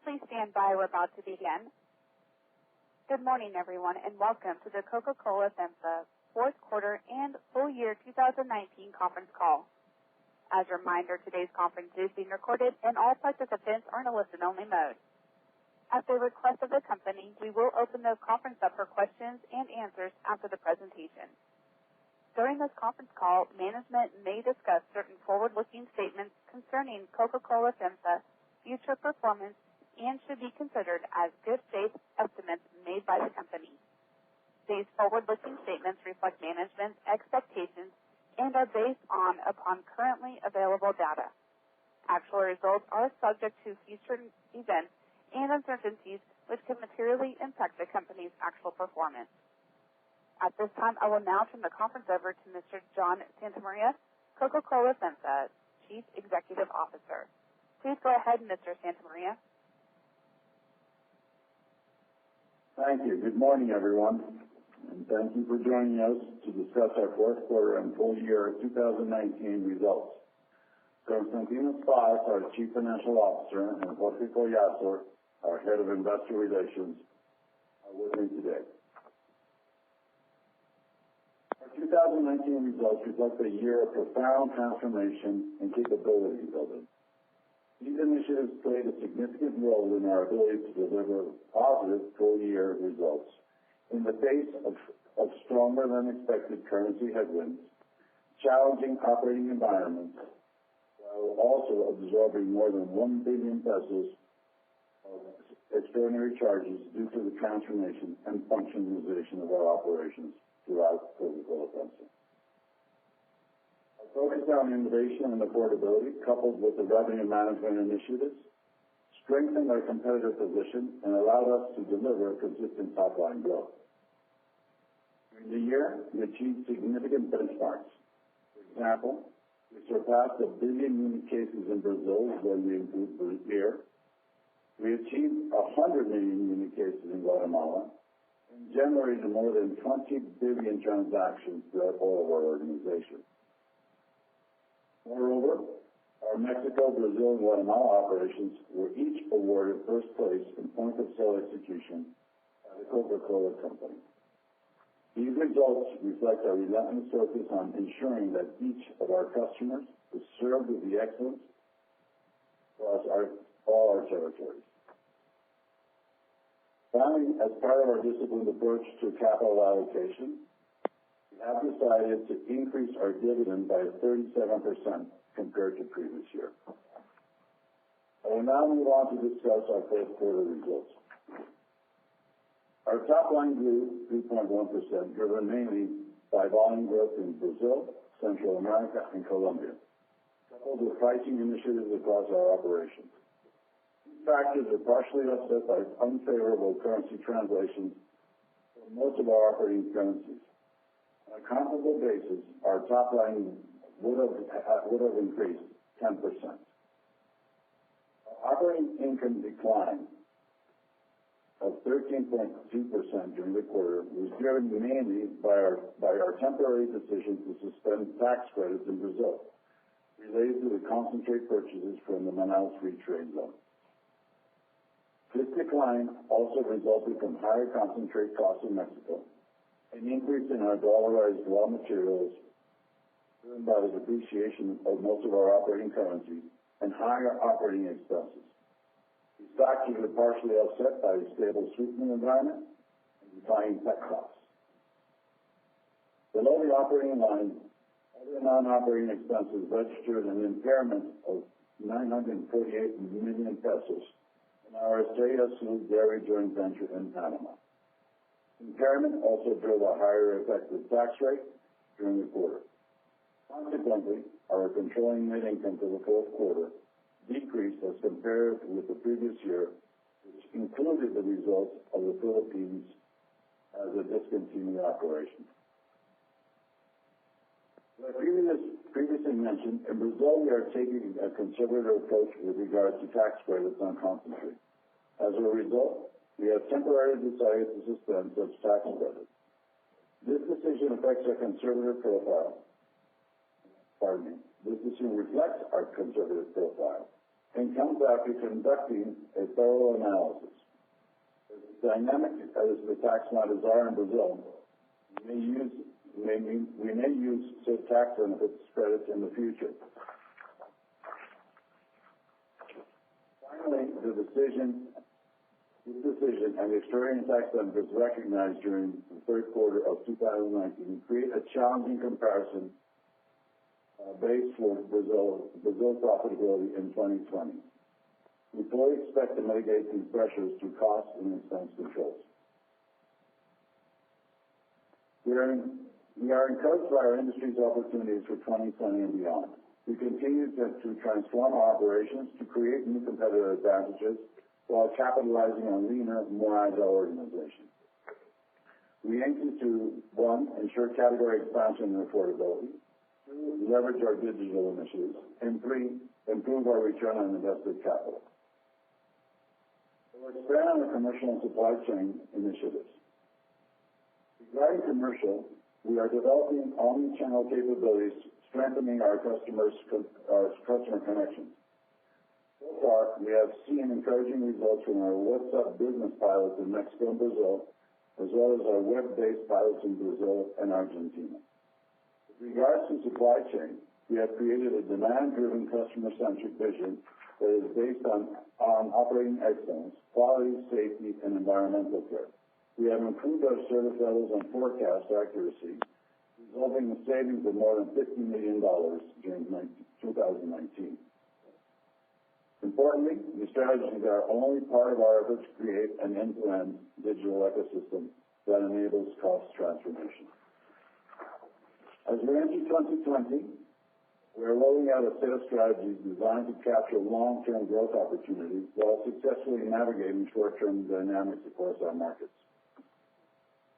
Please stand by. We're about to begin. Good morning, everyone, and welcome to the Coca-Cola FEMSA fourth quarter and full year 2019 conference call. As a reminder, today's conference is being recorded, and all participants are in a listen-only mode. At the request of the company, we will open the conference up for questions and answers after the presentation. During this conference call, management may discuss certain forward-looking statements concerning Coca-Cola FEMSA future performance and should be considered as good faith estimates made by the company. These forward-looking statements reflect management's expectations and are based upon currently available data. Actual results are subject to future events and uncertainties which can materially impact the company's actual performance. At this time, I will now turn the conference over to Mr. John Santamaria, Coca-Cola FEMSA Chief Executive Officer. Please go ahead, Mr. Santamaria. Thank you. Good morning, everyone, and thank you for joining us to discuss our fourth quarter and full year 2019 results. Constantinos Spas, our Chief Financial Officer, and Jorge Collazo, our Head of Investor Relations, are with me today. Our 2019 results reflect a year of profound transformation and capability building. These initiatives played a significant role in our ability to deliver positive full-year results in the face of stronger than expected currency headwinds, challenging operating environments, while also absorbing more than 1 billion pesos of extraordinary charges due to the transformation and functionalization of our operations throughout Coca-Cola FEMSA. Focus on innovation and affordability, coupled with the revenue management initiatives, strengthened our competitive position and allowed us to deliver consistent top-line growth. During the year, we achieved significant benchmarks. For example, we surpassed 1 billion unit cases in Brazil when we include beer. We achieved 100 million unit cases in Guatemala and generated more than 20 billion transactions throughout all of our organization. Moreover, our Mexico, Brazil, and Guatemala operations were each awarded first place in point-of-sale execution by the Coca-Cola Company. These results reflect our relentless focus on ensuring that each of our customers is served with the excellence across all our territories. Finally, as part of our disciplined approach to capital allocation, we have decided to increase our dividend by 37% compared to previous year. I will now move on to discuss our fourth quarter results. Our top line grew 3.1%, driven mainly by volume growth in Brazil, Central America, and Colombia, coupled with pricing initiatives across our operations. These factors are partially offset by unfavorable currency translations for most of our operating currencies. On a comparable basis, our top line would have increased 10%. Our operating income decline of 13.2% during the quarter was driven mainly by our temporary decision to suspend tax credits in Brazil related to the concentrate purchases from the Manaus Free Trade Zone. This decline also resulted from higher concentrate costs in Mexico, an increase in our dollarized raw materials driven by the depreciation of most of our operating currencies, and higher operating expenses. These factors are partially offset by a stable sweetening environment and declining pet costs. Below the operating line, other non-operating expenses registered an impairment of 948 million pesos in our Estrella Azul dairy joint venture in Panama. Impairment also drove a higher effective tax rate during the quarter. Consequently, our controlling net income for the fourth quarter decreased as compared with the previous year, which included the results of the Philippines as a discontinued operation. As I previously mentioned, in Brazil we are taking a conservative approach with regards to tax credits on concentrate. As a result, we have temporarily decided to suspend such tax credits. This decision affects our conservative profile. This decision reflects our conservative profile and comes after conducting a thorough analysis. As dynamic as the tax matters are in Brazil, we may use said tax benefits credits in the future. Finally, this decision and the extraordinary tax benefits recognized during the third quarter of 2019 create a challenging comparison base for Brazil's profitability in 2020. We fully expect to mitigate these pressures through cost and expense controls. We are encouraged by our industry's opportunities for 2020 and beyond. We continue to transform our operations to create new competitive advantages while capitalizing on leaner, more agile organizations. We aim to, one, ensure category expansion and affordability, two, leverage our digital initiatives, and three, improve our return on invested capital. We'll expand on the commercial and supply chain initiatives. Regarding commercial, we are developing omni-channel capabilities, strengthening our customer connections. So far, we have seen encouraging results from our WhatsApp business pilots in Mexico and Brazil, as well as our web-based pilots in Brazil and Argentina. With regards to supply chain, we have created a demand-driven, customer-centric vision that is based on operating excellence, quality, safety, and environmental care. We have improved our service levels and forecast accuracy, resulting in savings of more than $50 million during 2019. Importantly, these strategies are only part of our effort to create an end-to-end digital ecosystem that enables cost transformation. As we enter 2020, we are rolling out a set of strategies designed to capture long-term growth opportunities while successfully navigating short-term dynamics across our markets.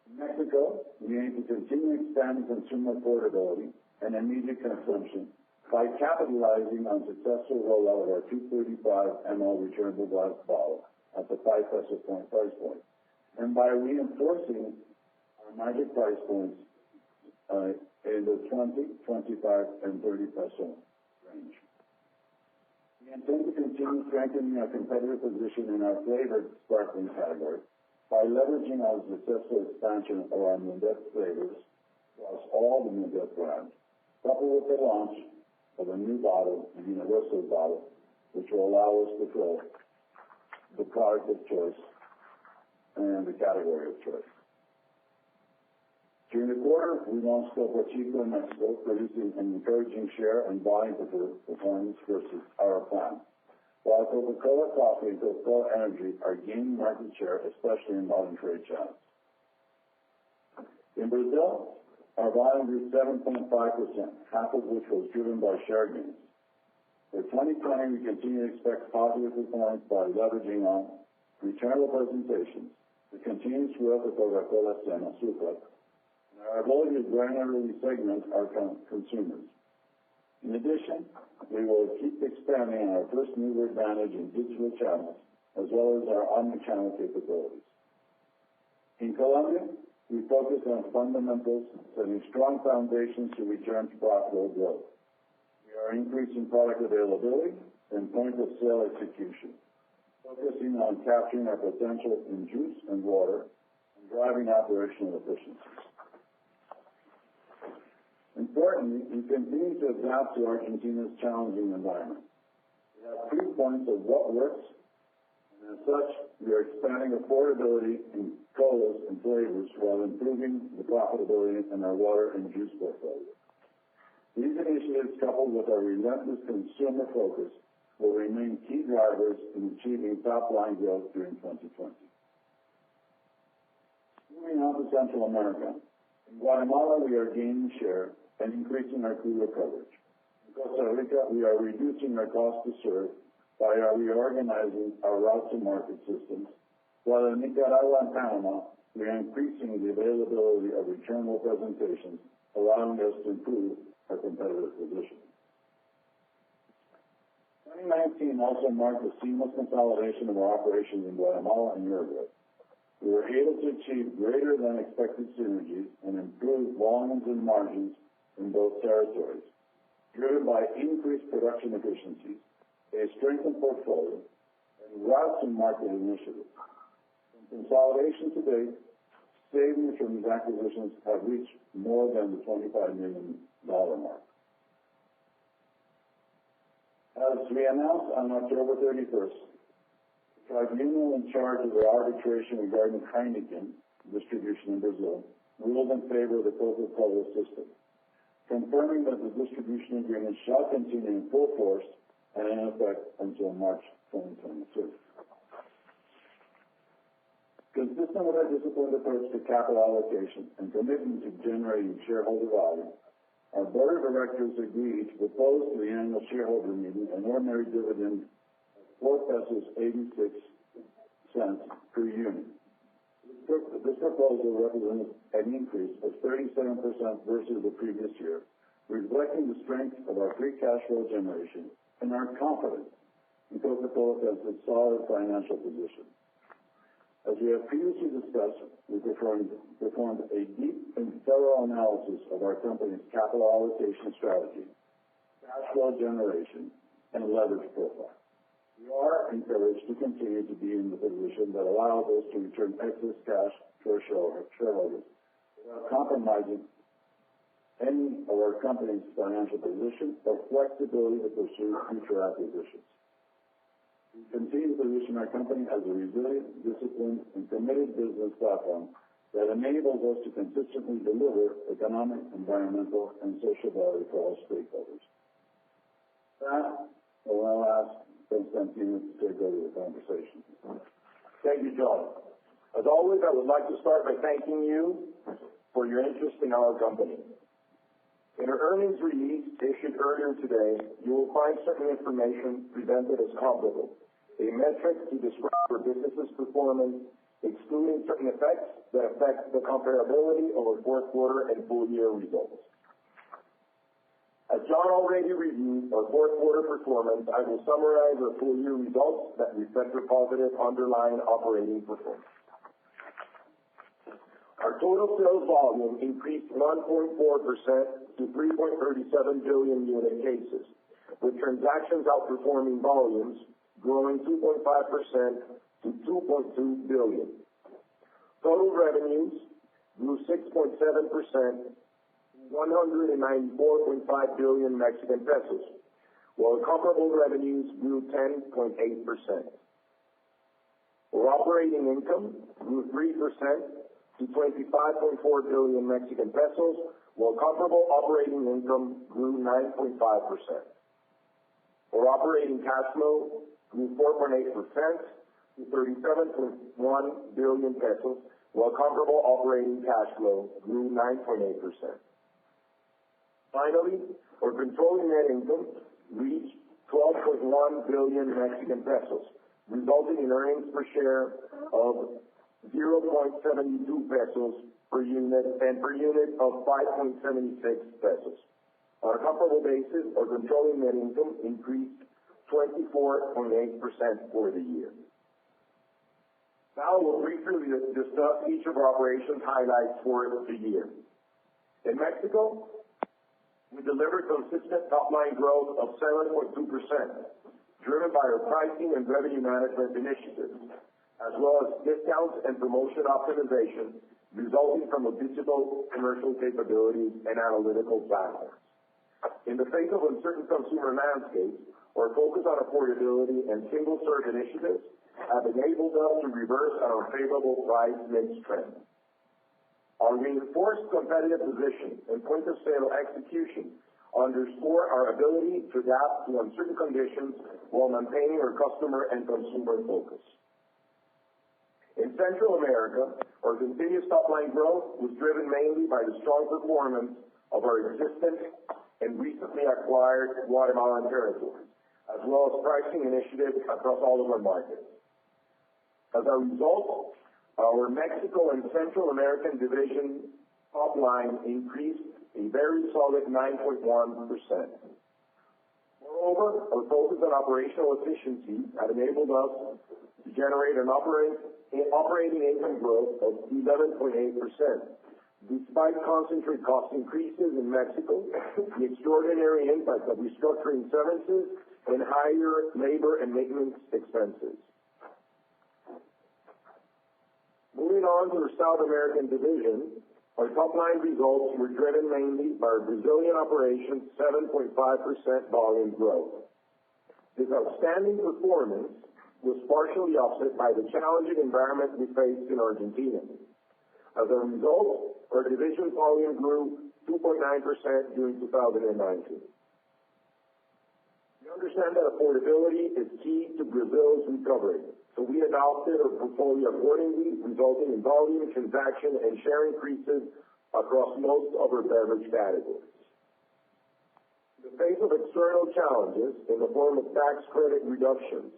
In Mexico, we aim to continue expanding consumer affordability and immediate consumption by capitalizing on successful rollout of our 235 ml returnable glass bottle at the 5 peso price point, and by reinforcing our market price points in the 20, 25, and 30 peso range. We intend to continue strengthening our competitive position in our flavored sparkling category by leveraging our successful expansion of our Mundet flavors across all the Mundet brands, coupled with the launch of a new bottle, a universal bottle, which will allow us to fill the product of choice and the category of choice. During the quarter, we launched Topo Chico in Mexico, producing an encouraging share and volume performance versus our plan, while Coca-Cola Coffee and Coca-Cola Energy are gaining market share, especially in modern trade channels. In Brazil, our volume grew 7.5%, half of which was driven by share gains. For 2020, we continue to expect positive performance by leveraging on returnable presentations, the continuous growth of Coca-Cola Sin Azúcar, and our ability to granularly segment our consumers. In addition, we will keep expanding on our first-mover advantage in digital channels, as well as our omni-channel capabilities. In Colombia, we focus on fundamentals, setting strong foundations to return to profitable growth. We are increasing product availability and point-of-sale execution, focusing on capturing our potential in juice and water, and driving operational efficiencies. Importantly, we continue to adapt to Argentina's challenging environment. We have proof points of what works, and as such, we are expanding affordability in colas and flavors while improving the profitability in our water and juice portfolio. These initiatives, coupled with our relentless consumer focus, will remain key drivers in achieving top-line growth during 2020. Moving on to Central America, in Guatemala, we are gaining share and increasing our cooler coverage. In Costa Rica, we are reducing our cost to serve by reorganizing our route-to-market systems, while in Nicaragua and Panama, we are increasing the availability of returnable presentations, allowing us to improve our competitive position. 2019 also marked the seamless consolidation of our operations in Guatemala and Uruguay. We were able to achieve greater than expected synergies and improve volumes and margins in both territories, driven by increased production efficiencies, a strengthened portfolio, and route to market initiatives. From consolidation to date, savings from these acquisitions have reached more than the $25 million mark. As we announced on October 31st, the tribunal in charge of the arbitration regarding Heineken distribution in Brazil ruled in favor of the Coca-Cola system, confirming that the distribution agreement shall continue in full force and in effect until March 2022. Consistent with our disciplined approach to capital allocation and commitment to generating shareholder value, our board of directors agreed to propose to the annual shareholder meeting an ordinary dividend of 4.86 pesos per unit. This proposal represents an increase of 37% versus the previous year, reflecting the strength of our free cash flow generation and our confidence in Coca-Cola FEMSA's solid financial position. As we have previously discussed, we performed a deep and thorough analysis of our company's capital allocation strategy, cash flow generation, and leverage profile. We are encouraged to continue to be in the position that allows us to return excess cash to our shareholders without compromising any of our company's financial position or flexibility to pursue future acquisitions. We continue to position our company as a resilient, disciplined, and committed business platform that enables us to consistently deliver economic, environmental, and social value for all stakeholders. With that, I will now ask Constantino to take over the conversation. Thank you, John. As always, I would like to start by thanking you for your interest in our company. In our earnings release issued earlier today, you will find certain information presented as comparable, a metric to describe our business's performance, excluding certain effects that affect the comparability of our fourth quarter and full year results. As John already reviewed our fourth quarter performance, I will summarize our full year results that reflect our positive underlying operating performance. Our total sales volume increased 1.4% to 3.37 billion unit cases, with transactions outperforming volumes growing 2.5% to 2.2 billion. Total revenues grew 6.7% to 194.5 billion Mexican pesos, while comparable revenues grew 10.8%. Our operating income grew 3% to 25.4 billion Mexican pesos, while comparable operating income grew 9.5%. Our operating cash flow grew 4.8% to 37.1 billion pesos, while comparable operating cash flow grew 9.8%. Finally, our controlling net income reached 12.1 billion Mexican pesos, resulting in earnings per share of 0.72 pesos per unit and per unit of 5.76 pesos. On a comparable basis, our controlling net income increased 24.8% for the year. Now we'll briefly discuss each of our operations highlights for the year. In Mexico, we delivered consistent top-line growth of 7.2%, driven by our pricing and revenue management initiatives, as well as discounts and promotion optimization resulting from our digital commercial capabilities and analytical platforms. In the face of uncertain consumer landscape, our focus on affordability and single-serve initiatives have enabled us to reverse our unfavorable price mix trend. Our reinforced competitive position and point-of-sale execution underscore our ability to adapt to uncertain conditions while maintaining our customer and consumer focus. In Central America, our continuous top-line growth was driven mainly by the strong performance of our existing and recently acquired Guatemalan territories, as well as pricing initiatives across all of our markets. As a result, our Mexico and Central American division top line increased a very solid 9.1%. Moreover, our focus on operational efficiency had enabled us to generate an operating income growth of 11.8%. Despite concentrate cost increases in Mexico, the extraordinary impact of restructuring severances, and higher labor and maintenance expenses. Moving on to the South American division, our top-line results were driven mainly by our Brazilian operations' 7.5% volume growth. This outstanding performance was partially offset by the challenging environment we faced in Argentina. As a result, our division volume grew 2.9% during 2019. We understand that affordability is key to Brazil's recovery, so we adopted our portfolio accordingly, resulting in volume, transaction, and share increases across most of our beverage categories. In the face of external challenges in the form of tax credit reductions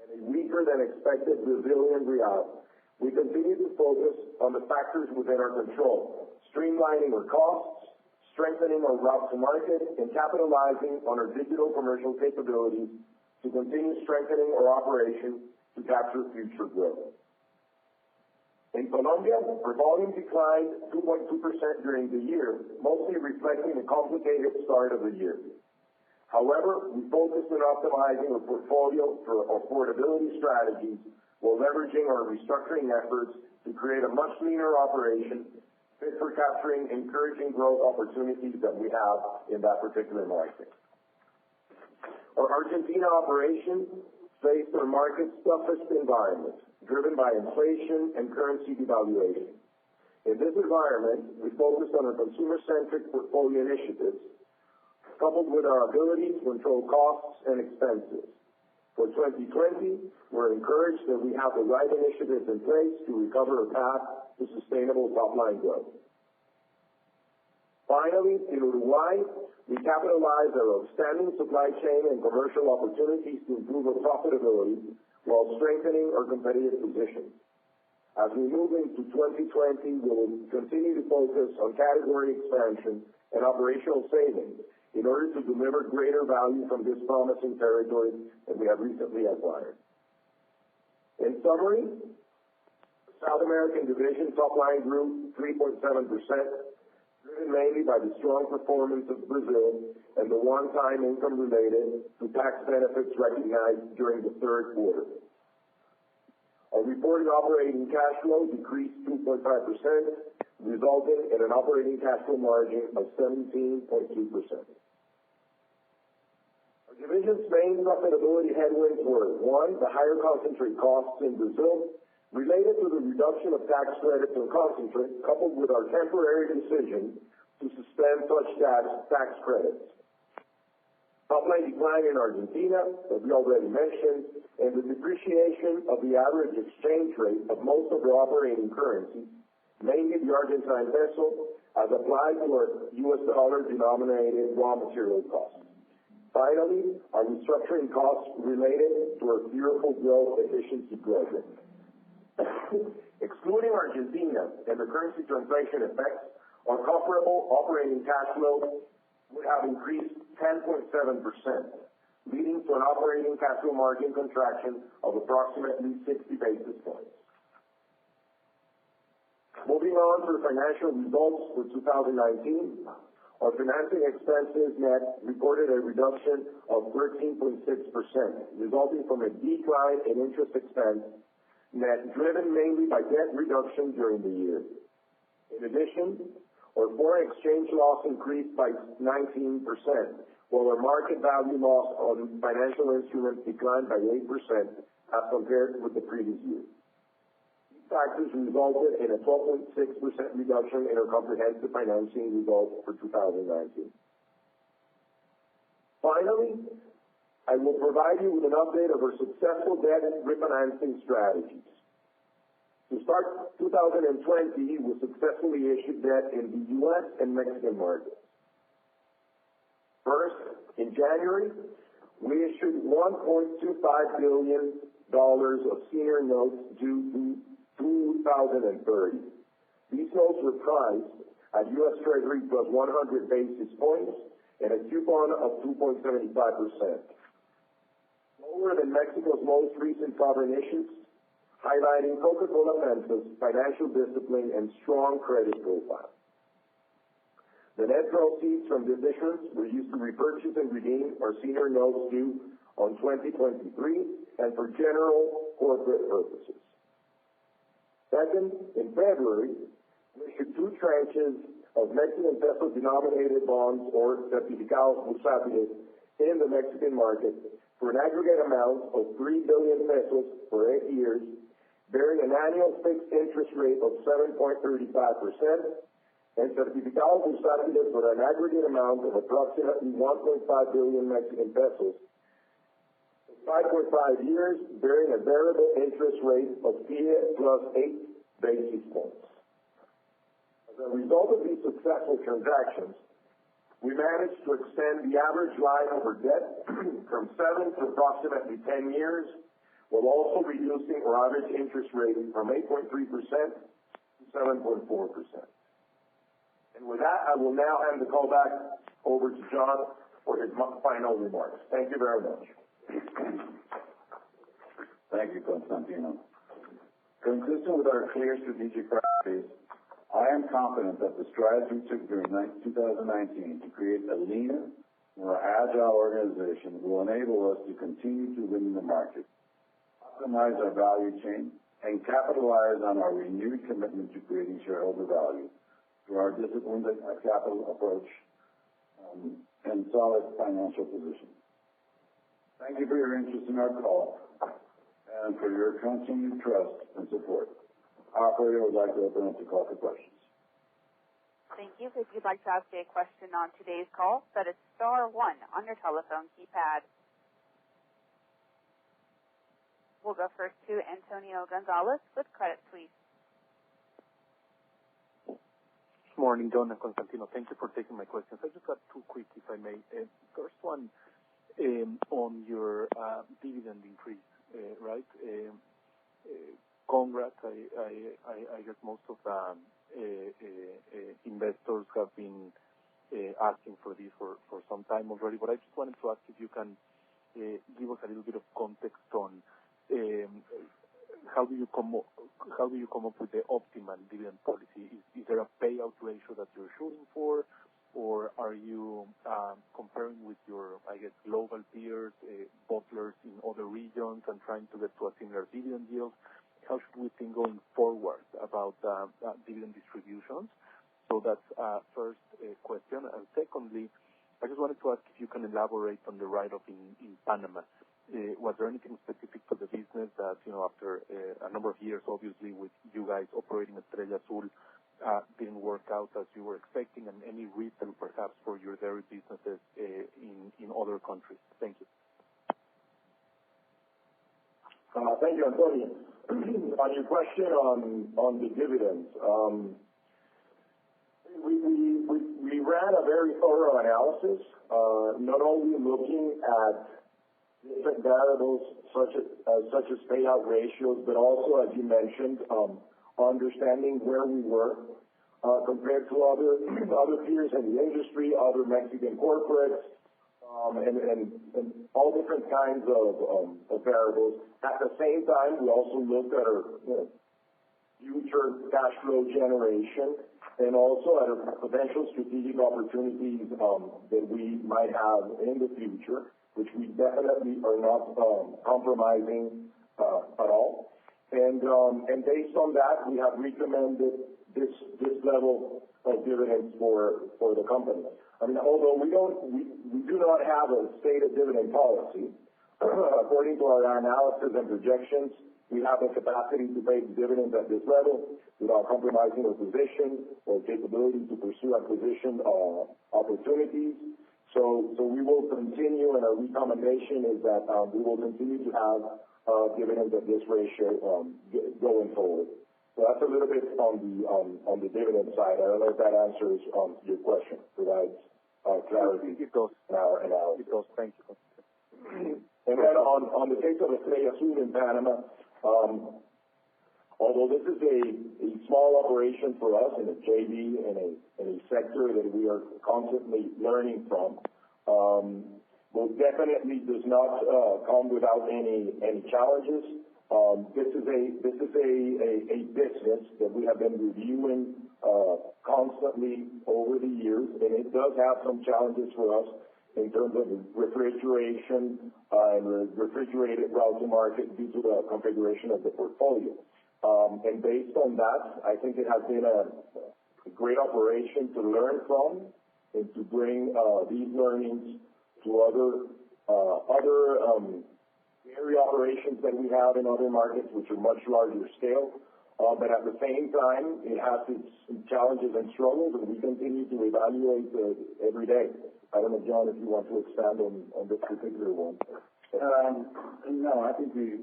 and a weaker than expected Brazilian real, we continue to focus on the factors within our control, streamlining our costs, strengthening our route to market, and capitalizing on our digital commercial capabilities to continue strengthening our operations to capture future growth. In Colombia, our volume declined 2.2% during the year, mostly reflecting a complicated start of the year. However, we focused on optimizing our portfolio through affordability strategies while leveraging our restructuring efforts to create a much leaner operation fit for capturing encouraging growth opportunities that we have in that particular market. Our Argentina operation faced the market's toughest environment, driven by inflation and currency devaluation. In this environment, we focused on our consumer-centric portfolio initiatives, coupled with our ability to control costs and expenses. For 2020, we're encouraged that we have the right initiatives in place to recover a path to sustainable top-line growth. Finally, in Uruguay, we capitalized our outstanding supply chain and commercial opportunities to improve our profitability while strengthening our competitive position. As we move into 2020, we will continue to focus on category expansion and operational savings in order to deliver greater value from this promising territory that we have recently acquired. In summary, South American division top line grew 3.7%, driven mainly by the strong performance of Brazil and the one-time income related to tax benefits recognized during the third quarter. Our reported operating cash flow decreased 2.5%, resulting in an operating cash flow margin of 17.2%. Our division's main profitability headwinds were, one, the higher concentrate costs in Brazil, related to the reduction of tax credits on concentrate, coupled with our temporary decision to suspend such tax credits. Top-line decline in Argentina, as we already mentioned, and the depreciation of the average exchange rate of most of our operating currencies, mainly the Argentine peso, as applied to our U.S. dollar-denominated raw material costs. Finally, our restructuring costs related to our Beautiful Growth efficiency program. Excluding Argentina and the currency translation effects, our comparable operating cash flow would have increased 10.7%, leading to an operating cash flow margin contraction of approximately 60 basis points. Moving on to the financial results for 2019, our financing expenses net reported a reduction of 13.6%, resulting from a decline in interest expense net driven mainly by debt reduction during the year. In addition, our foreign exchange loss increased by 19%, while our market value loss on financial instruments declined by 8% as compared with the previous year. These factors resulted in a 12.6% reduction in our comprehensive financing results for 2019. Finally, I will provide you with an update of our successful debt refinancing strategies. To start 2020, we successfully issued debt in the U.S. and Mexican markets. First, in January, we issued $1.25 billion of senior notes due 2030. These notes were priced at U.S. Treasury plus 100 basis points and a coupon of 2.75%. Lower than Mexico's most recent sovereign issues, highlighting Coca-Cola FEMSA's financial discipline and strong credit profile. The net proceeds from this issuance were used to repurchase and redeem our senior notes due on 2023 and for general corporate purposes. Second, in February, we issued 2 tranches of Mexican peso-denominated bonds or certificados bursátiles in the Mexican market for an aggregate amount of 3 billion pesos for 8 years, bearing an annual fixed interest rate of 7.35%, and certificados bursátiles for an aggregate amount of approximately 1.5 billion Mexican pesos, 5.5 years, bearing a variable interest rate of TIIE plus 8 basis points. As a result of these successful transactions, we managed to extend the average life of our debt from 7 to approximately 10 years, while also reducing our average interest rate from 8.3% to 7.4%. And with that, I will now hand the call back over to John for his final remarks. Thank you very much. Thank you, Constantino. Consistent with our clear strategic priorities, I am confident that the strides we took during 2019 to create a leaner, more agile organization will enable us to continue to win in the market, optimize our value chain, and capitalize on our renewed commitment to creating shareholder value through our disciplined capital approach and solid financial position. Thank you for your interest in our call and for your continued trust and support. Operator would like to open up the call for questions. Thank you. If you'd like to ask a question on today's call, that is *1 on your telephone keypad. We'll go first to Antonio Gonzalez with Credit Suisse. Good morning, John and Constantino. Thank you for taking my questions. I just got 2 quick, if I may. First one, on your dividend increase, right? Congrats. I guess most of investors have been asking for this for some time already, but I just wanted to ask if you can give us a little bit of context on how do you come up with the optimal dividend policy? Is there a payout ratio that you're shooting for, or are you comparing with your, I guess, global peers, bottlers in other regions, and trying to get to a similar dividend yield? How should we think going forward about dividend distributions? So that's first question. And secondly, I just wanted to ask if you can elaborate on the write-off in Panama. Was there anything specific to the business that, after a number of years, obviously, with you guys operating Estrella Azul, didn't work out as you were expecting, and any reason perhaps for your dairy businesses in other countries? Thank you. Thank you, Antonio. On your question on the dividends, we ran a very thorough analysis, not only looking at different variables such as payout ratios, but also, as you mentioned, understanding where we were compared to other peers in the industry, other Mexican corporates, and all different kinds of variables. At the same time, we also looked at our future cash flow generation and also at our potential strategic opportunities that we might have in the future, which we definitely are not compromising at all. And based on that, we have recommended this level of dividends for the company. I mean, although we do not have a stated dividend policy, according to our analysis and projections, we have the capacity to pay dividends at this level without compromising our position or capability to pursue acquisition opportunities. So we will continue, and our recommendation is that we will continue to have dividends at this ratio going forward. So that's a little bit on the dividend side. I don't know if that answers your question, provides clarity. It does. In our analysis. It does. Thank you. And then on the case of Estrella Azul in Panama, although this is a small operation for us in a JV in a sector that we are constantly learning from, well, definitely does not come without any challenges. This is a business that we have been reviewing constantly over the years, and it does have some challenges for us in terms of refrigeration and the refrigerated route to market due to the configuration of the portfolio. And based on that, I think it has been a great operation to learn from and to bring these learnings to other area operations that we have in other markets, which are much larger scale. But at the same time, it has its challenges and struggles, and we continue to evaluate every day. I don't know, John, if you want to expand on this particular one. No, I think we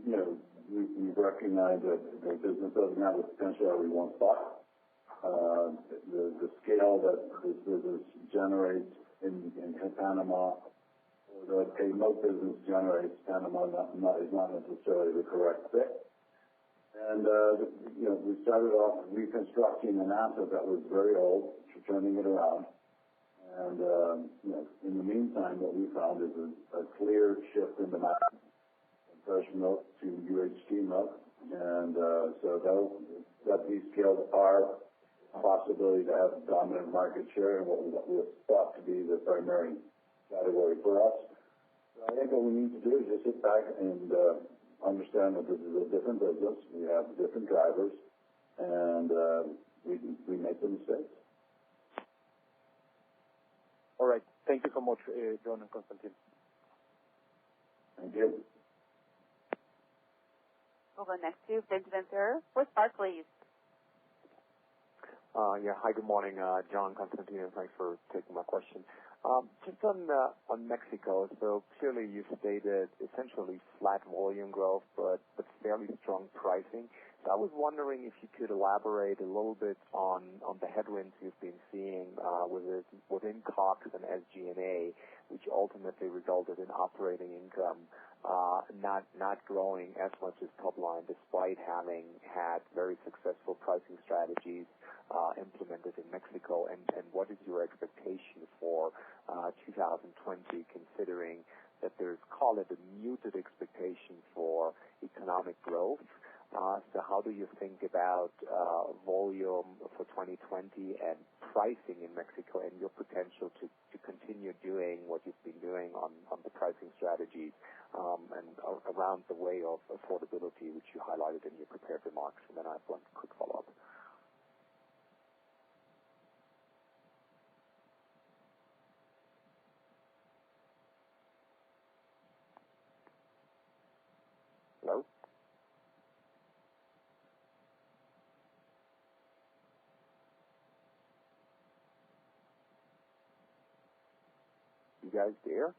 recognize that the business doesn't have the potential that we once thought. The scale that this business generates in Panama, or that a milk business generates in Panama, is not necessarily the correct fit. And, we started off reconstructing an asset that was very old, turning it around. And, in the meantime, what we found is a clear shift in demand from fresh milk to UHT milk. And, so that descaled our possibility to have dominant market share in what we thought to be the primary category for us. So I think what we need to do is just sit back and, understand that this is a different business. We have different drivers, and we make the mistakes. All right. Thank you so much, John and Constantine. Thank you. We'll go next to Benjamin Thur with Barclays. Hi, good morning, John, Constantine, and thanks for taking my question. Just on Mexico, so clearly you stated essentially flat volume growth, but fairly strong pricing. So I was wondering if you could elaborate a little bit on the headwinds you've been seeing within COGS and SG&A, which ultimately resulted in operating income not growing as much as top line, despite having had very successful pricing strategies implemented in Mexico, and what is your expectation for 2020, considering that there's, call it, a muted expectation for economic growth? So how do you think about volume for 2020 and pricing in Mexico and your potential to continue doing what you've been doing on the pricing strategies and around the way of affordability, which you highlighted in your prepared remarks? And then I have one quick follow-up. Hello? You guys there?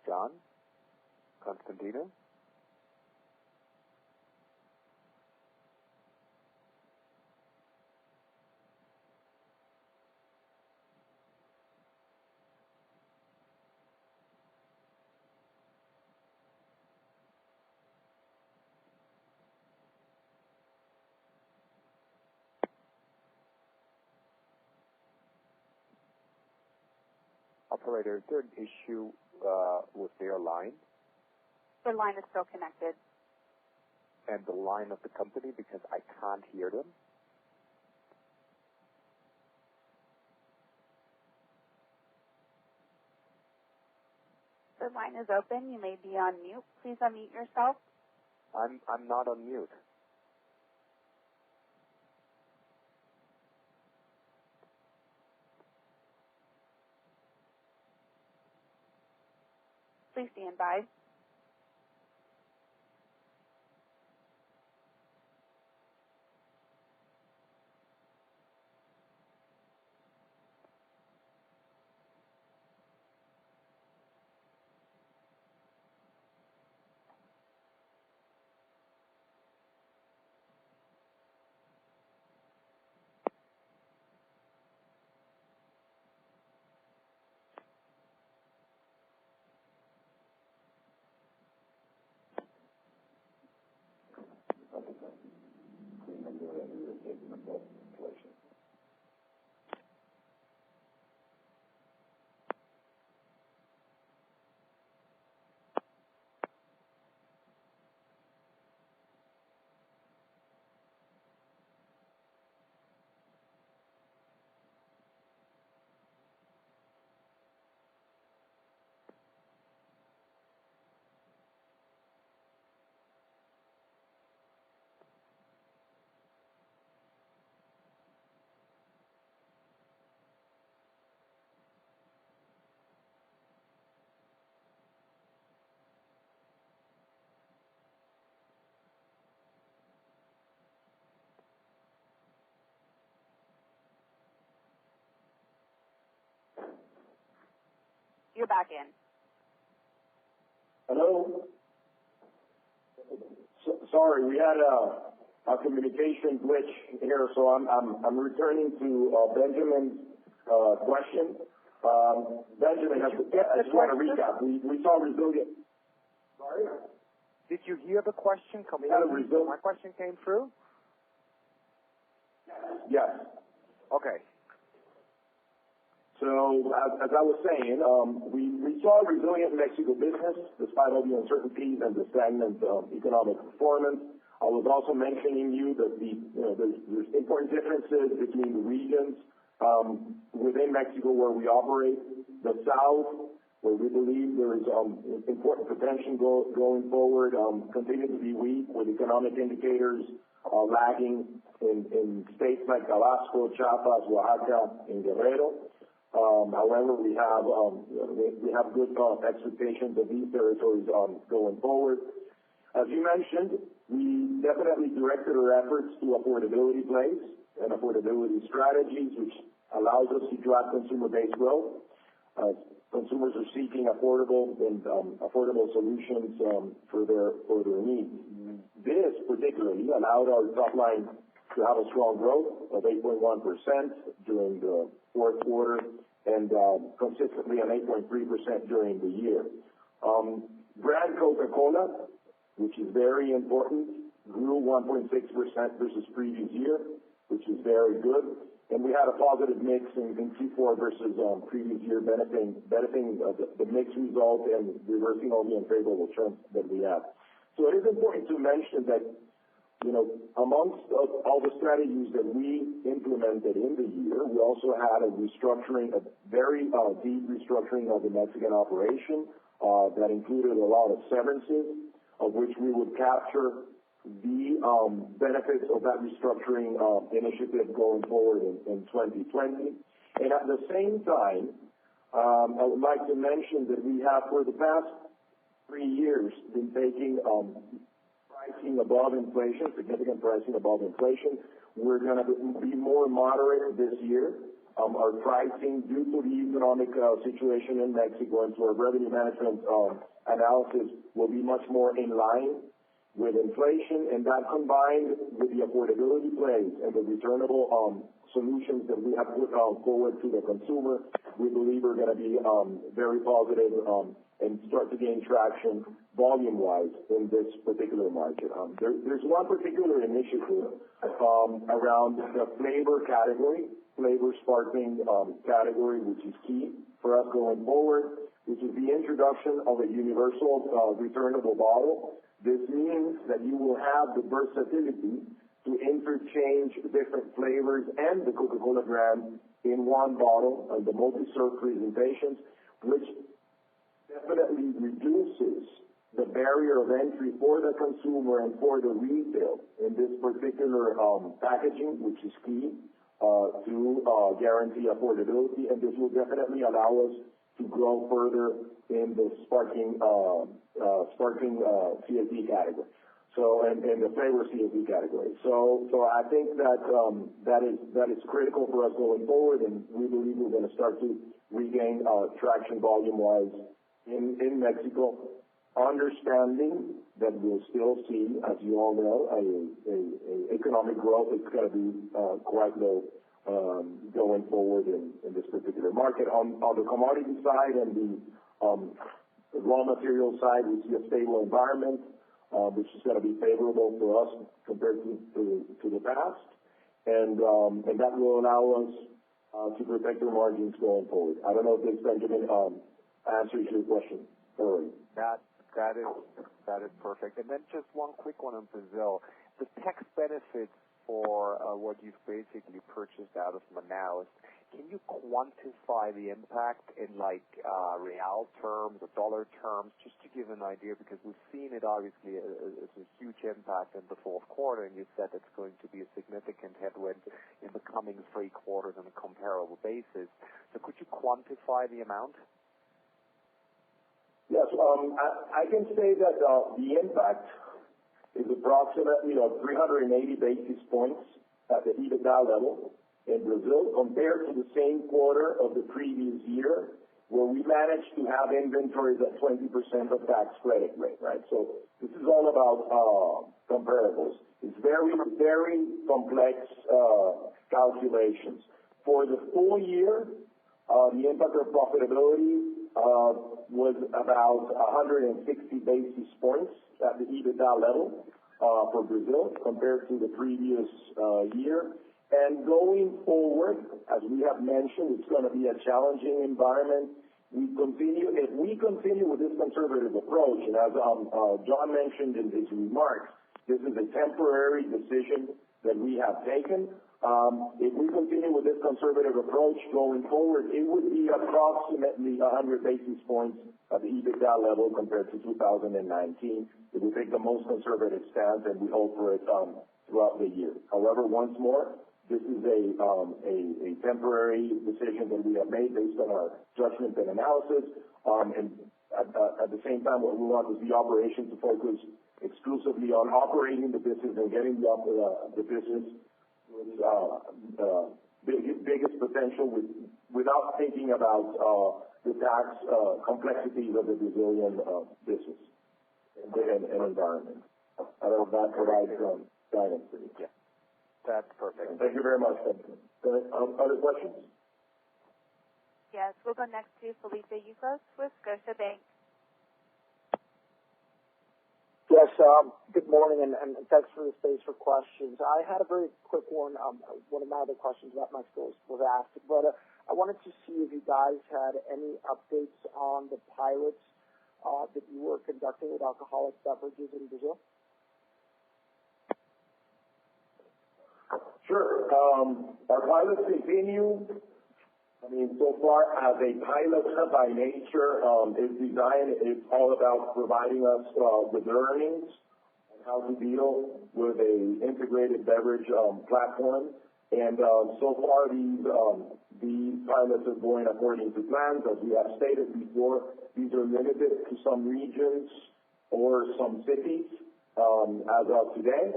John? Constantino? Operator, is there an issue with their line? The line is still connected. And the line of the company, because I can't hear them? The line is open. You may be on mute. Please unmute yourself. I'm not on mute. Please stand by. you're back in. Hello? Sorry, we had a communication glitch here, so I'm returning to Benjamin's question. Benjamin, I just want to recap. We saw resilient. Sorry? Did you hear the question coming Yeah, through? My question came through? Yes. Okay. So, as I was saying, we saw a resilient Mexico business despite all the uncertainties and the stagnant economic performance. I was also mentioning you that there's important differences between the regions within Mexico where we operate. The South, where we believe there is important potential going forward, continue to be weak with economic indicators lagging in states like Tabasco, Chiapas, Oaxaca, and Guerrero. However, we have good expectations of these territories going forward. As you mentioned, we definitely directed our efforts to affordability plays and affordability strategies, which allows us to drive consumer-based growth. Consumers are seeking affordable solutions for their needs. This particularly allowed our top line to have a strong growth of 8.1% during the fourth quarter and consistently an 8.3% during the year. Brand Coca-Cola, which is very important, grew 1.6% versus previous year, which is very good. And we had a positive mix in Q4 versus previous year, benefiting the mix result and reversing all the unfavorable trends that we have. So it is important to mention that, amongst all the strategies that we implemented in the year, we also had a very deep restructuring of the Mexican operation that included a lot of severances, of which we would capture the benefits of that restructuring initiative going forward in 2020. And at the same time, I would like to mention that we have, for the past 3 years, been taking pricing above inflation, significant pricing above inflation. We're going to be more moderate this year. Our pricing, due to the economic situation in Mexico and to our revenue management analysis, will be much more in line with inflation, and that combined with the affordability plays and the returnable solutions that we have put forward to the consumer, we believe are going to be very positive and start to gain traction volume-wise in this particular market. There's one particular initiative around the flavor category, flavor sparkling category, which is key for us going forward, which is the introduction of a universal returnable bottle. This means that you will have the versatility to interchange different flavors and the Coca-Cola brand in one bottle and the multi-serve presentations, which definitely reduces the barrier of entry for the consumer and for the retail in this particular packaging, which is key to guarantee affordability, and this will definitely allow us to grow further in the sparkling CSD category. So, and the flavor CSD category. So I think that is critical for us going forward, and we believe we're going to start to regain traction volume-wise in Mexico, understanding that we'll still see, as you all know, a economic growth that's going to be quite low going forward in this particular market. On the commodity side and the raw material side, we see a stable environment, which is going to be favorable for us compared to the past, and that will allow us to protect our margins going forward. I don't know if this, Benjamin, answers your question thoroughly. That is perfect. And then just one quick one on Brazil. The tax benefits for what you've basically purchased out of Manaus, can you quantify the impact in real terms or dollar terms, just to give an idea? Because we've seen it obviously as a huge impact in the fourth quarter, and you said it's going to be a significant headwind in the coming 3 quarters on a comparable basis. So could you quantify the amount? Yes, I can say that the impact is approximately 380 basis points at the EBITDA level in Brazil compared to the same quarter of the previous year, where we managed to have inventories at 20% of tax credit rate, right? So this is all about comparables. It's very, very complex calculations. For the full year, the impact of profitability was about 160 basis points at the EBITDA level for Brazil compared to the previous year. And going forward, as we have mentioned, it's going to be a challenging environment. If we continue with this conservative approach, and as John mentioned in his remarks, this is a temporary decision that we have taken. If we continue with this conservative approach going forward, it would be approximately 100 basis points at the EBITDA level compared to 2019. It would take the most conservative stance, and we hope for it throughout the year. However, once more, this is a temporary decision that we have made based on our judgment and analysis. And at the same time, what we want is the operation to focus exclusively on operating the business and getting the business with biggest potential without thinking about the tax complexities of the Brazilian business and environment. I don't know if that provides guidance for you. Yeah. That's perfect. Thank you very much. Other questions? Yes, we'll go next to Felipe Ucros with Scotiabank. Yes, good morning, and thanks for the space for questions. I had a very quick one. One of my other questions about Mexico was asked, but I wanted to see if you guys had any updates on the pilots that you were conducting with alcoholic beverages in Brazil. Sure. Our pilots continue. I mean, so far as a pilot by nature is designed, it's all about providing us with learnings on how to deal with a integrated beverage platform. And so far these pilots are going according to plans. As we have stated before, these are limited to some regions or some cities as of today.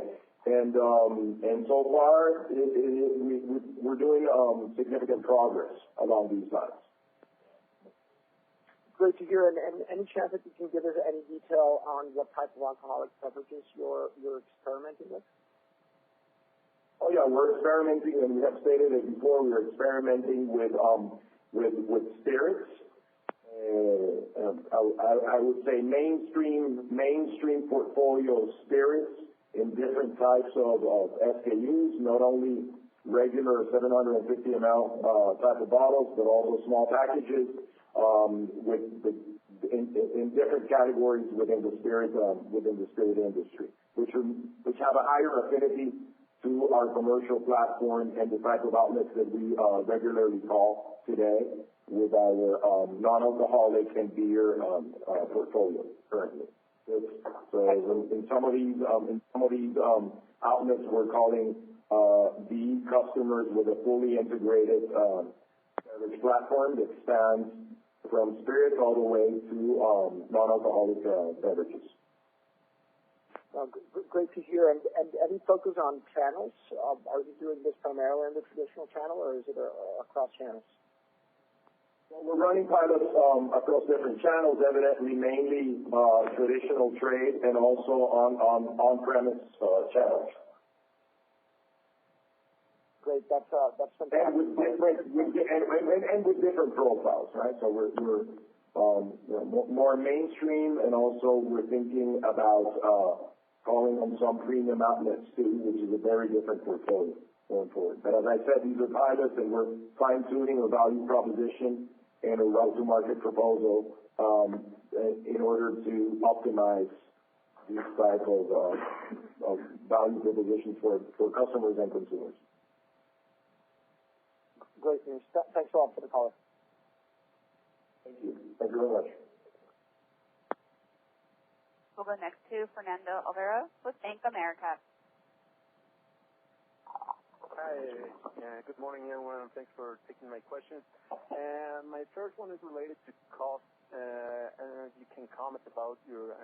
And so far, we're doing significant progress along these lines. Great to hear. And any chance that you can give us any detail on what type of alcoholic beverages you're experimenting with? Oh yeah, we're experimenting, and we have stated it before. We're experimenting with spirits. I would say mainstream portfolio spirits in different types of SKUs, not only regular 750 ml type of bottles, but also small packages in different categories within the spirit industry, which have a higher affinity to our commercial platform and the type of outlets that we regularly call today with our non-alcoholic and beer portfolio currently. So in some of these outlets, we're calling the customers with a fully integrated beverage platform that spans from spirits all the way to non-alcoholic beverages. Great to hear. And any focus on channels? Are you doing this primarily in the traditional channel, or is it across channels? Well, we're running pilots across different channels, evidently mainly traditional trade and also on-premise channels. Great, that's fantastic. And with different profiles, right? So we're more mainstream, and also we're thinking about calling on some premium outlets too, which is a very different portfolio going forward. But as I said, these are pilots, and we're fine-tuning a value proposition and a route-to-market proposal in order to optimize these type of value propositions for customers and consumers. Great news. Thanks a lot for the call. Thank you. Thank you very much. We'll go next to Fernando Olvera with Bank of America. Hi. Good morning, everyone. Thanks for taking my questions. My first one is related to cost. And if you can comment about your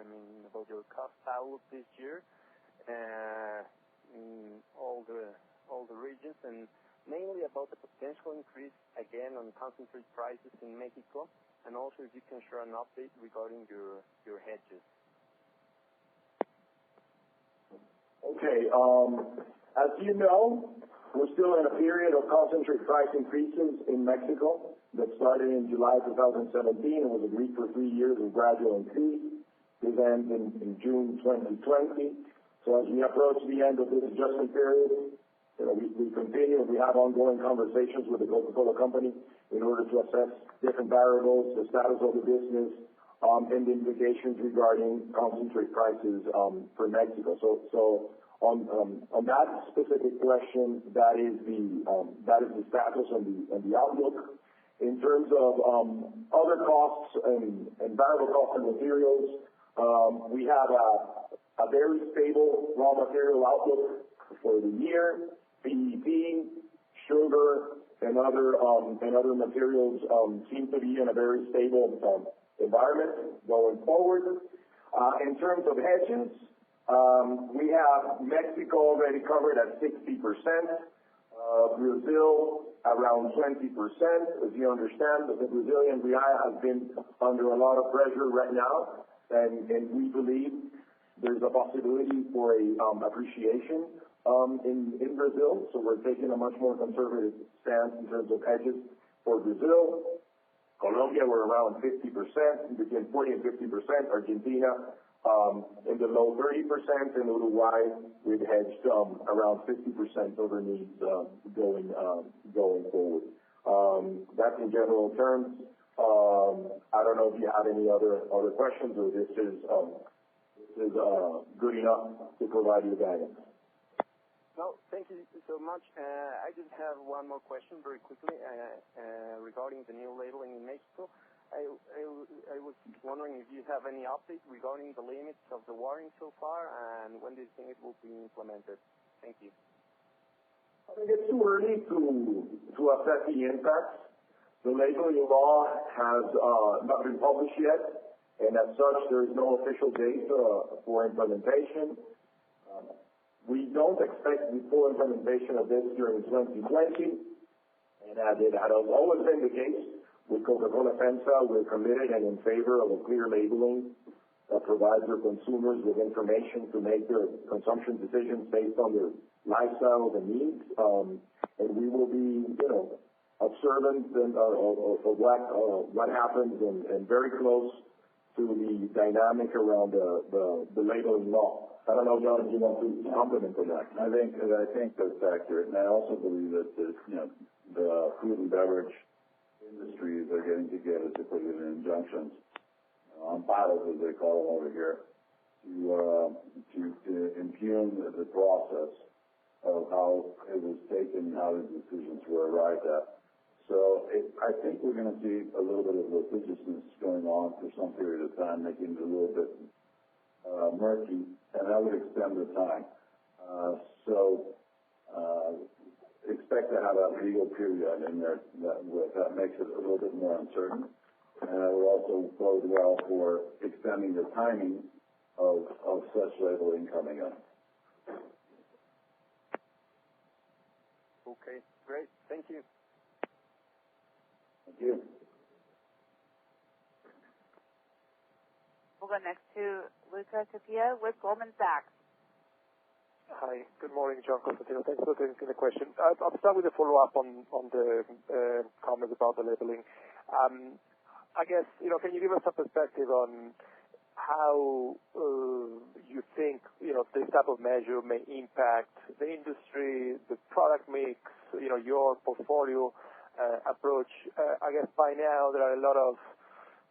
cost outlook this year in all the regions, and mainly about the potential increase again on concentrate prices in Mexico And also, if you can share an update regarding your hedges. Okay. As you know, we're still in a period of concentrate price increases in Mexico that started in July 2017 and was agreed for 3 years of gradual increase. This ends in June 2020. So as we approach the end of this adjustment period, we continue. We have ongoing conversations with the Coca-Cola Company in order to assess different variables, the status of the business, and the implications regarding concentrate prices for Mexico. So on that specific question, that is the status and the outlook. In terms of other costs and variable costs and materials, we have a very stable raw material outlook for the year. PET, sugar, and other materials seem to be in a very stable environment going forward. In terms of hedges, we have Mexico already covered at 60%, Brazil around 20%. As you understand, the Brazilian real has been under a lot of pressure right now, and we believe there's a possibility for a appreciation in Brazil. So we're taking a much more conservative stance in terms of hedges for Brazil. Colombia, we're around 50%, between 40 and 50%. Argentina, in the low 30%, and Uruguay, we've hedged around 50% of our needs going forward. That's in general terms. I don't know if you have any other questions, or this is good enough to provide you guidance. No, thank you so much. I just have one more question very quickly regarding the new labeling in Mexico. I was wondering if you have any update regarding the limits of the warning so far, and when do you think it will be implemented? Thank you. I think it's too early to assess the impacts. The labeling law has not been published yet, and as such, there is no official date for implementation. We don't expect the full implementation of this during 2020, and as it has always been the case with Coca-Cola FEMSA, we're committed and in favor of a clear labeling that provides their consumers with information to make their consumption decisions based on their lifestyles and needs. And we will be, observant of what happens and very close to the dynamic around the labeling law. I don't know, John, if you want to compliment on that. I think that's accurate, and I also believe that the food and beverage industries are getting together to put it in injunctions on pilots, as they call them over here, to impugn the process of how it was taken, how the decisions were arrived at. So I think we're going to see a little bit of litigiousness going on for some period of time, making it a little bit murky, and that would extend the time. Expect to have a legal period in there that makes it a little bit more uncertain, and it will also bode well for extending the timing of such labeling coming up. Okay, great. Thank you. Thank you. We'll go next to Luca Tapia with Goldman Sachs. Hi, good morning, John Constantino. Thanks for taking the question. I'll start with a follow-up on the comments about the labeling. I guess, can you give us some perspective on how you think, this type of measure may impact the industry, the product mix, your portfolio approach? I guess by now there are a lot of,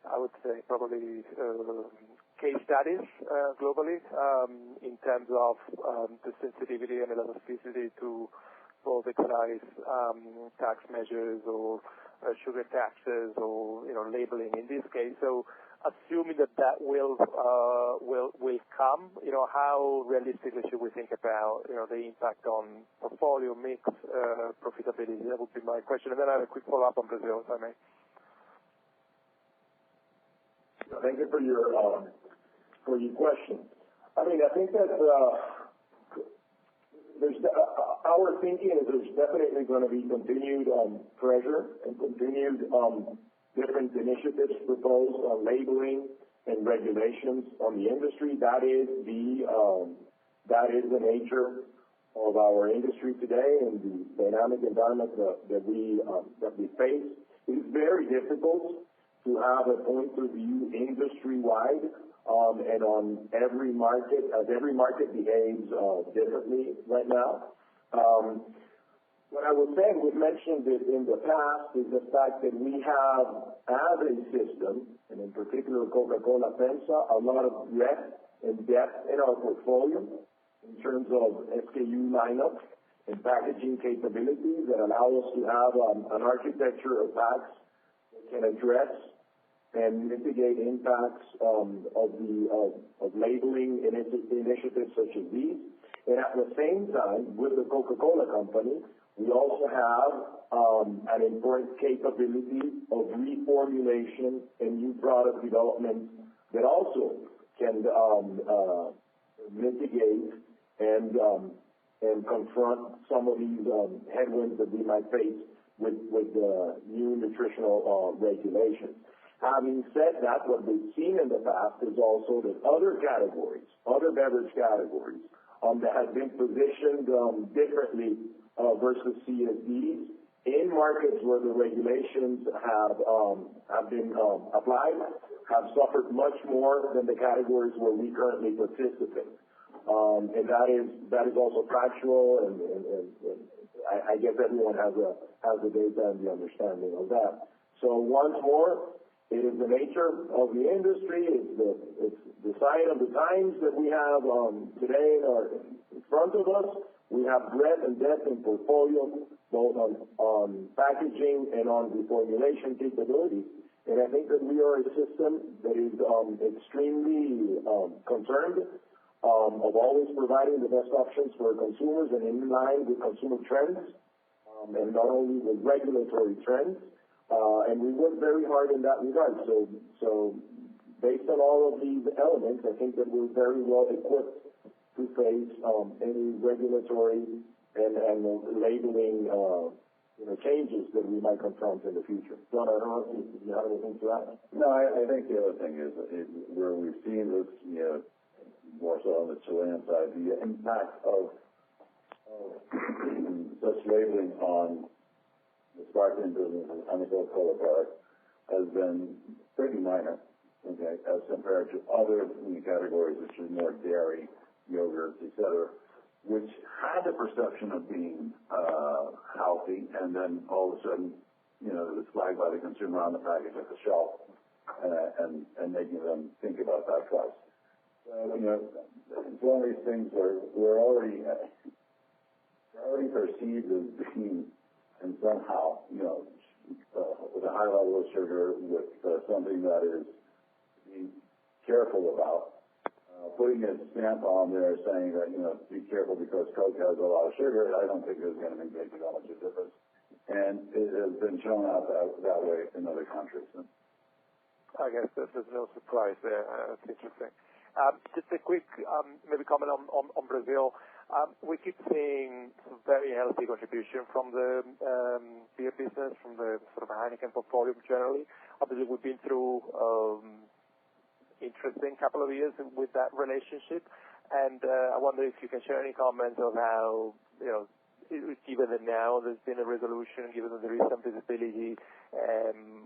I would say, probably case studies globally in terms of the sensitivity and elasticity to both excise tax measures or sugar taxes or labeling in this case. So assuming that will come, how realistically should we think about the impact on portfolio mix, profitability? That would be my question, and then I have a quick follow-up on Brazil, if I may. Thank you for your question. I think that our thinking is there's definitely going to be continued pressure and continued different initiatives proposed on labeling and regulations on the industry. That is the nature of our industry today and the dynamic environment that we face. It is very difficult to have a point of view industry-wide and on every market, as every market behaves differently right now. What I was saying, we've mentioned it in the past, is the fact that we have, as a system, and in particular Coca-Cola FEMSA, a lot of breadth and depth in our portfolio in terms of SKU lineup and packaging capabilities that allow us to have an architecture of packs that can address and mitigate impacts of labeling initiatives such as these. And at the same time, with the Coca-Cola Company, we also have an important capability of reformulation and new product development that also can mitigate and confront some of these headwinds that we might face with new nutritional regulations. Having said that, what we've seen in the past is also that other categories, other beverage categories, that have been positioned differently versus CSDs in markets where the regulations have been applied, have suffered much more than the categories where we currently participate. And that is also factual, and I guess everyone has the data and the understanding of that. So once more, it is the nature of the industry. It's the sign of the times that we have today in front of us. We have breadth and depth in portfolio, both on packaging and on reformulation capabilities. And I think that we are a system that is extremely concerned of always providing the best options for consumers and in line with consumer trends, and not only with regulatory trends. And we work very hard in that regard. So based on all of these elements, I think that we're very well equipped to face any regulatory and labeling changes that we might confront in the future. John, I don't know if you have anything to add. No, I think the other thing is where we've seen this, more so on the Chilean side, the impact of such labeling on the sparkling business and the Coca-Cola product has been pretty minor, okay, as compared to other categories, which are more dairy, yogurts, etc., which had the perception of being healthy, and then all of a sudden, it was flagged by the consumer on the package at the shelf, and making them think about that twice. So, it's one of these things where we're already perceived as being, and somehow, with a high level of sugar, with something that is to be careful about. Putting a stamp on there saying that, be careful because Coke has a lot of sugar, I don't think there's going to make that much of a difference. And it has been shown out that way in other countries. I guess there's no surprise there. That's interesting. Just a quick maybe comment on Brazil. We keep seeing some very healthy contribution from the beer business, from the sort of Heineken portfolio generally. Obviously, we've been through interesting couple of years with that relationship, and I wonder if you can share any comments on how, given that now there's been a resolution, given that there is some visibility,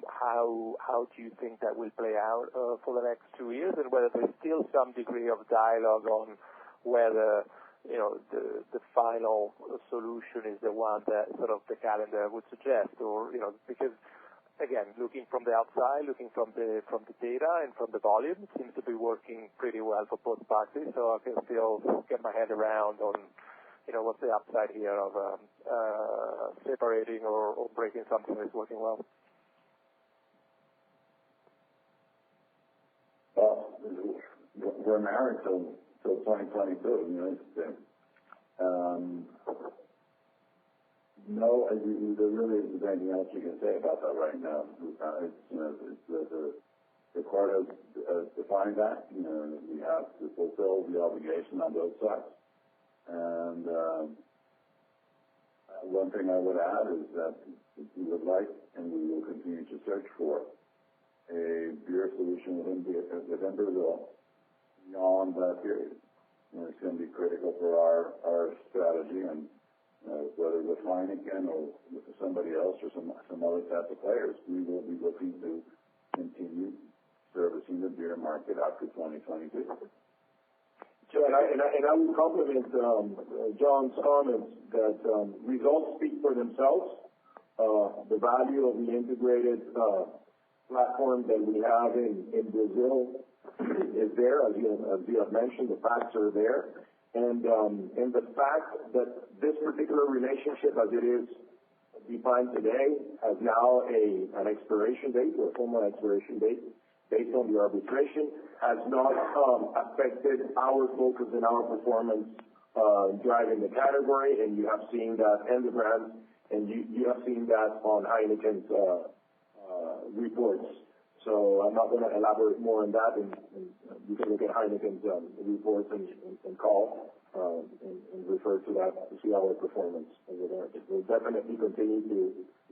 how do you think that will play out for the next 2 years, and whether there's still some degree of dialogue on whether the final solution is the one that sort of the calendar would suggest, or because again, looking from the outside, looking from the data and from the volume, it seems to be working pretty well for both parties. So I can still get my head around on what's the upside here of separating or breaking something that's working well. Well, we're married till 2022. No, there really isn't anything else you can say about that right now. The court has defined that. We have to fulfill the obligation on both sides. And one thing I would add is that We would like, and we will continue to search for a beer solution within Brazil beyond that period. And it's going to be critical for our strategy, and whether with Heineken or with somebody else or some other type of players, we will be looking to continue servicing the beer market after 2022. And I would compliment John's comments that results speak for themselves. The value of the integrated platform that we have in Brazil is there, as you have mentioned. The facts are there, and the fact that this particular relationship, as it is defined today, has now an expiration date or a formal expiration date based on the arbitration, has not affected our focus and our performance driving the category, and you have seen that, and the brand, and you have seen that on Heineken's reports. So I'm not going to elaborate more on that, and you can look at Heineken's reports and call and refer to that to see our performance over there. We'll definitely continue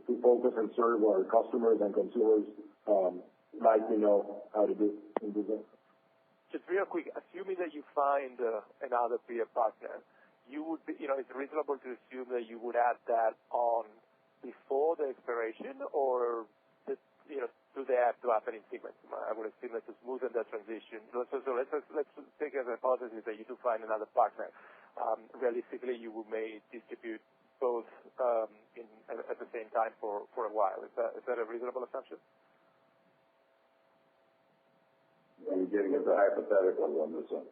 to focus and serve our customers and consumers like we know how to do in Brazil. Just real quick, assuming that you find another beer partner, you would be, it's reasonable to assume that you would add that on before the expiration, or do they have to happen in sequence? I would assume that to smoothen the transition. So let's take as a hypothesis that you do find another partner. Realistically, you may distribute both at the same time for a while. Is that a reasonable assumption? I'm getting into hypothetical on this one.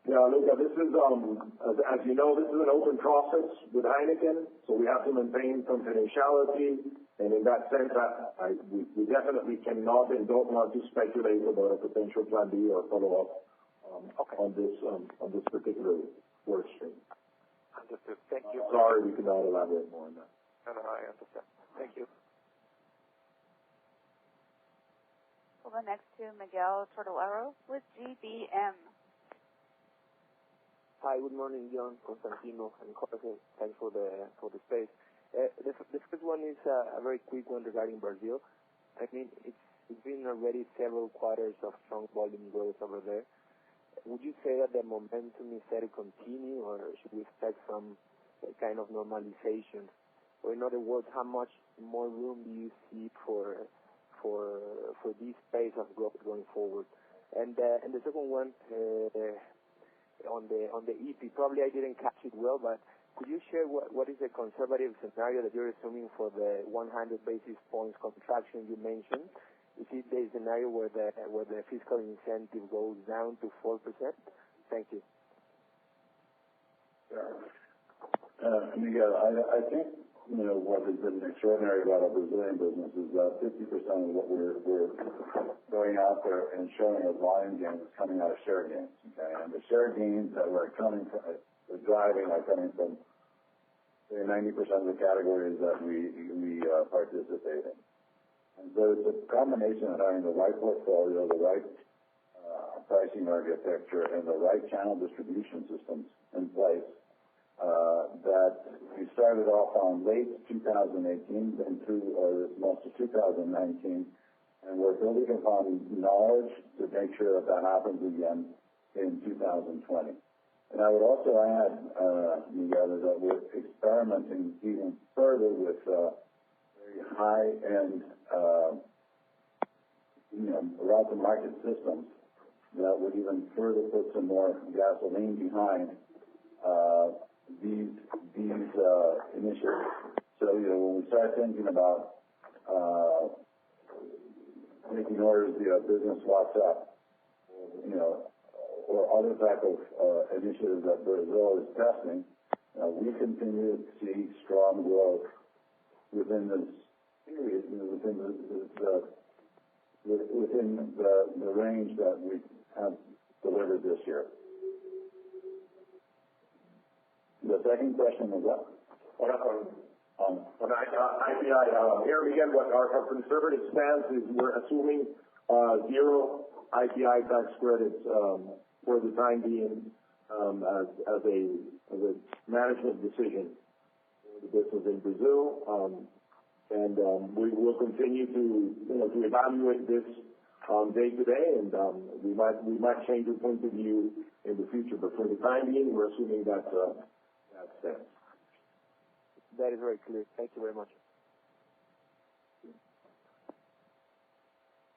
Yeah, Luca, this is, as you know, this is an open process with Heineken, so we have to maintain confidentiality, and in that sense, we definitely cannot and don't want to speculate about a potential plan B or follow-up on this particular work stream. Understood. Thank you. Sorry, we cannot elaborate more on that. No, I understand. Thank you. We'll go next to Miguel Tortolero with GBM. Hi, good morning, John, Constantino, and Jorge. Thanks for the space. The first one is a very quick one regarding Brazil. I mean, it's been already several quarters of strong volume growth over there. Would you say that the momentum is set to continue, or should we expect some kind of normalization? Or in other words, how much more room do you see for this pace of growth going forward? And the second one, on the EP, probably I didn't catch it well, but could you share what is the conservative scenario that you're assuming for the 100 basis points contraction you mentioned? Is it the scenario where the fiscal incentive goes down to 4%? Thank you. Miguel, I think what has been extraordinary about our Brazilian business is that 50% of what we're going out there and showing as volume gains is coming out of share gains. Okay, and the share gains that we're coming from, the driving are coming from, say, 90% of the categories that we participate in. And so it's a combination of having the right portfolio, the right pricing architecture, and the right channel distribution systems in place that we started off on late 2018 and through most of 2019, and we're building upon knowledge to make sure that happens again in 2020. And I would also add, Miguel, that we're experimenting even further with very high-end route-to-market systems that would even further put some more gasoline behind these initiatives. So, when we start thinking about making orders via business WhatsApp, or other type of initiatives that Brazil is testing, we continue to see strong growth within this period, within the range that we have delivered this year. The second question was what? On IPI, here again, what our conservative stance is, we're assuming zero IPI tax credits for the time being as a management decision for the business in Brazil. And we will continue to evaluate this day to day, and we might change our point of view in the future. But for the time being, we're assuming that that stands. That is very clear. Thank you very much.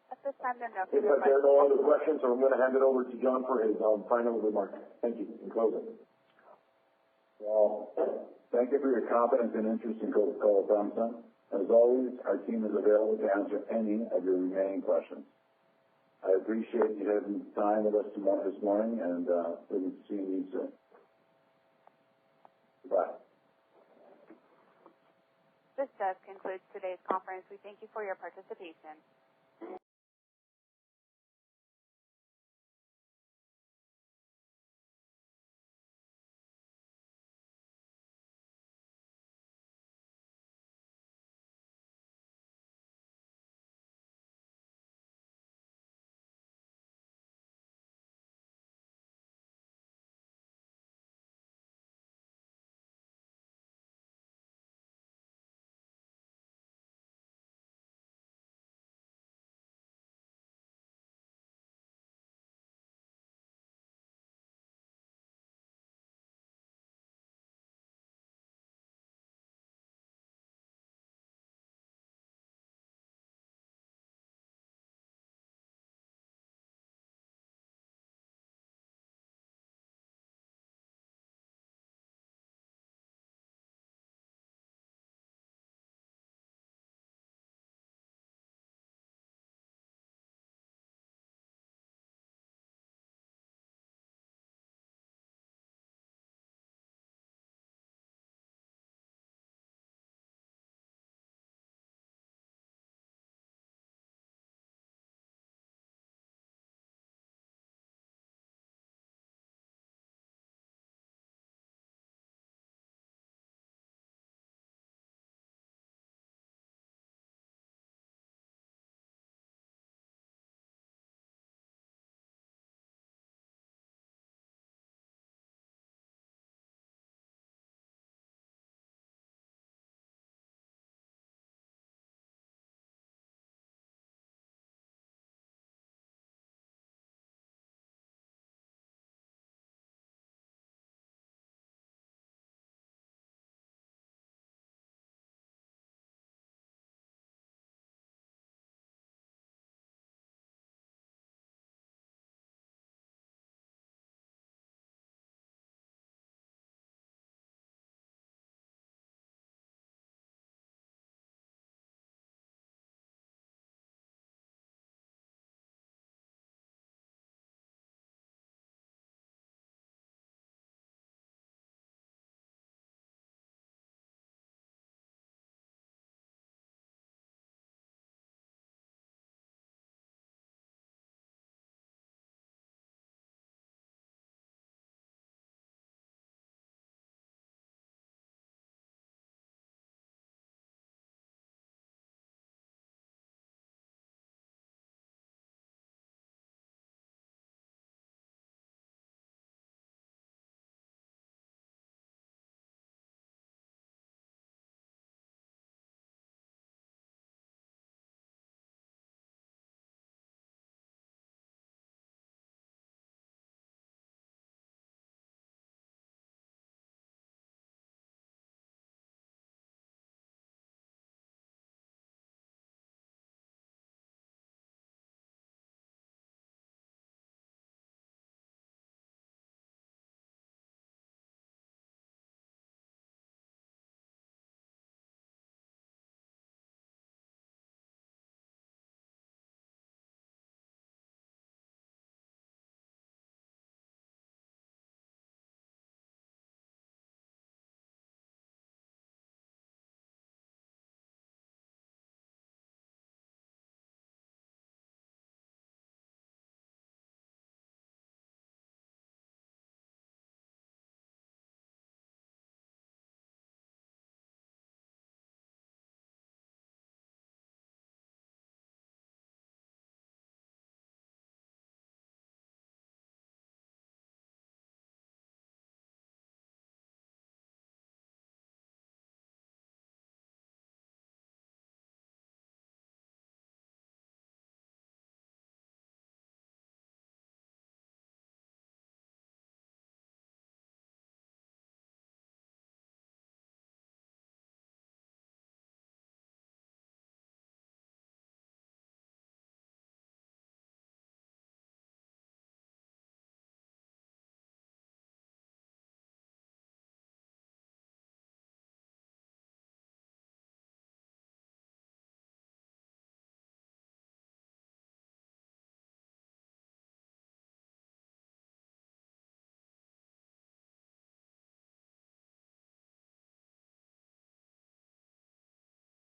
At this time, there are no If further there are questions. no other questions, I'm going to hand it over to John for his final remarks. Thank you. In closing. Well, thank you for your confidence and interest in Coca-Cola FEMSA. As always, our team is available to answer any of your remaining questions. I appreciate you having time with us this morning, and we'll be seeing you soon. Goodbye. This does conclude today's conference. We thank you for your participation.